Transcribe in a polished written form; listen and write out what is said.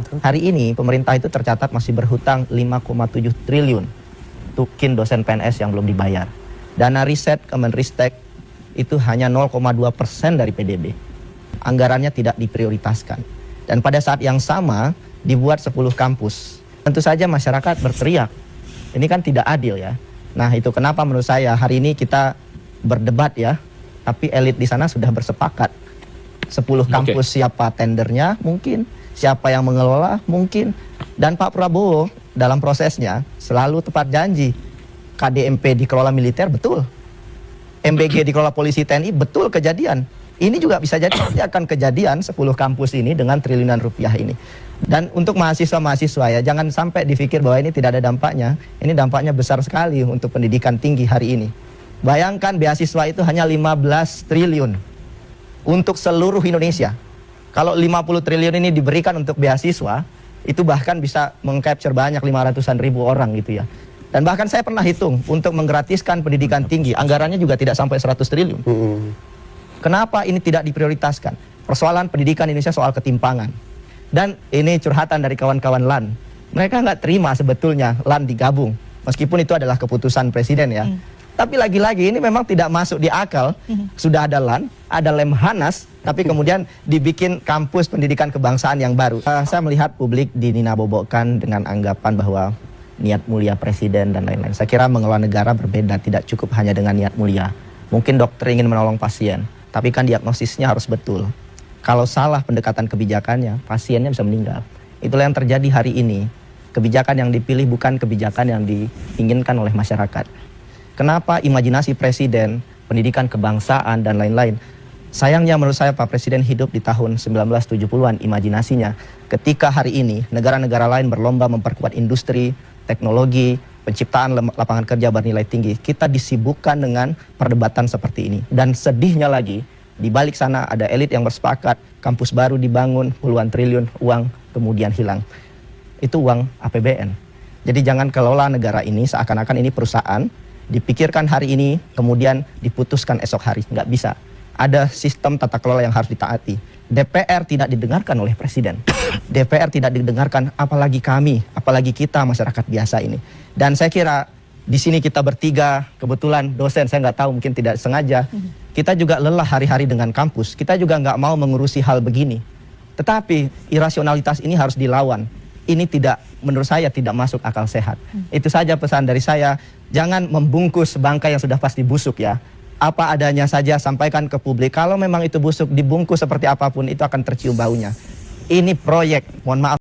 Hari ini pemerintah itu tercatat masih berhutang 5,7 triliun untuk dosen PNS yang belum dibayar. Dana riset Kemenristek itu hanya 0,2% dari PDB. Anggarannya tidak diprioritaskan. Dan pada saat yang sama dibuat 10 kampus. Tentu saja masyarakat berteriak. Ini kan tidak adil ya. Nah itu kenapa menurut saya hari ini kita berdebat ya. Tapi elit di sana sudah bersepakat. 10 kampus siapa tendernya mungkin, siapa yang mengelola mungkin. Dan Pak Prabowo dalam prosesnya selalu tepat janji. KDMP dikelola militer betul. MBG dikelola polisi TNI betul kejadian. Ini juga bisa jadi nanti akan kejadian 10 kampus ini dengan triliunan rupiah ini. Dan untuk mahasiswa-mahasiswa ya jangan sampai dipikir bahwa ini tidak ada dampaknya. Ini dampaknya besar sekali untuk pendidikan tinggi hari ini. Bayangkan beasiswa itu hanya 15 triliun untuk seluruh Indonesia. Kalau 50 triliun ini diberikan untuk beasiswa, itu bahkan bisa mengcapture banyak 500-an ribu orang gitu ya. Dan bahkan saya pernah hitung untuk menggratiskan pendidikan tinggi, anggarannya juga tidak sampai 100 triliun. Kenapa ini tidak diprioritaskan? Persoalan pendidikan Indonesia soal ketimpangan. Dan ini curhatan dari kawan-kawan LAN. Mereka nggak terima sebetulnya LAN digabung, meskipun itu adalah keputusan presiden ya. Tapi lagi-lagi ini memang tidak masuk di akal. Sudah ada LAN, ada Lemhanas, tapi kemudian dibikin kampus pendidikan kebangsaan yang baru. Saya melihat publik dininabobokan dengan anggapan bahwa niat mulia presiden dan lain-lain. Saya kira mengelola negara berbeda, tidak cukup hanya dengan niat mulia. Mungkin dokter ingin menolong pasien, tapi kan diagnosisnya harus betul. Kalau salah pendekatan kebijakannya, pasiennya bisa meninggal. Itulah yang terjadi hari ini. Kebijakan yang dipilih bukan kebijakan yang diinginkan oleh masyarakat. Kenapa imajinasi presiden, pendidikan kebangsaan dan lain-lain. Sayangnya menurut saya Pak Presiden hidup di tahun 1970-an imajinasinya. Ketika hari ini negara-negara lain berlomba memperkuat industri, teknologi, penciptaan lapangan kerja bernilai tinggi. Kita disibukkan dengan perdebatan seperti ini. Dan sedihnya lagi, di balik sana ada elit yang bersepakat, kampus baru dibangun, puluhan triliun uang kemudian hilang. Itu uang APBN. Jadi jangan kelola negara ini seakan-akan ini perusahaan, dipikirkan hari ini, kemudian diputuskan esok hari. Nggak bisa. Ada sistem tata kelola yang harus ditaati. DPR tidak didengarkan oleh presiden. DPR tidak didengarkan, apalagi kami, apalagi kita masyarakat biasa ini. Dan saya kira di sini kita bertiga, kebetulan dosen, saya nggak tahu mungkin tidak sengaja. Kita juga lelah hari-hari dengan kampus. Kita juga nggak mau mengurusi hal begini. Tetapi irasionalitas ini harus dilawan. Ini tidak, menurut saya tidak masuk akal sehat. Itu saja pesan dari saya. Jangan membungkus bangkai yang sudah pasti busuk ya. Apa adanya saja sampaikan ke publik. Kalau memang itu busuk, dibungkus seperti apapun itu akan tercium baunya. Ini proyek, mohon maaf.